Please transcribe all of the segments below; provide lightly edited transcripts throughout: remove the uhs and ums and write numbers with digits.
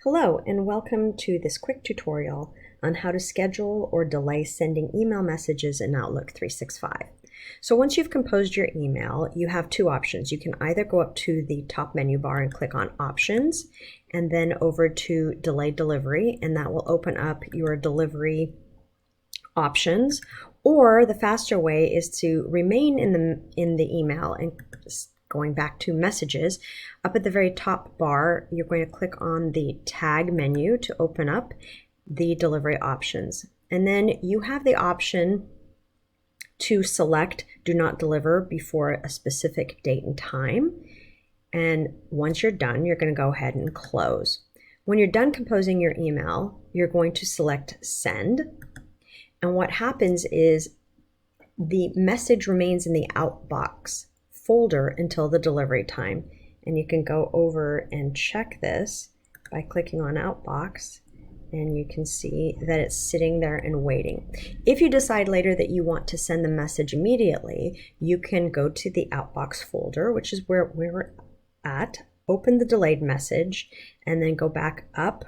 Hello and welcome to this quick tutorial on how to schedule or delay sending email messages in Outlook 365. So once you've composed your email, you have two options. You can either go up to the top menu bar and click on Options and then over to Delay Delivery, and that will open up your delivery options. Or the faster way is to remain in the email and going back to messages. Up at the very top bar, you're going to click on the tag menu to open up the delivery options. And then you have the option to select do not deliver before a specific date and time. And once you're done, you're going to go ahead and close. When you're done composing your email, you're going to select send. And what happens is the message remains in the outbox folder until the delivery time. And you can go over and check this by clicking on Outbox, and you can see that it's sitting there and waiting. If you decide later that you want to send the message immediately, you can go to the Outbox folder, which is where we're at, open the delayed message, and then go back up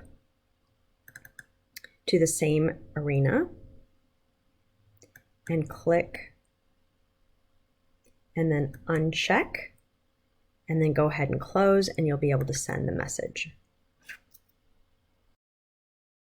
to the same arena and click and then uncheck, and then go ahead and close, and you'll be able to send the message.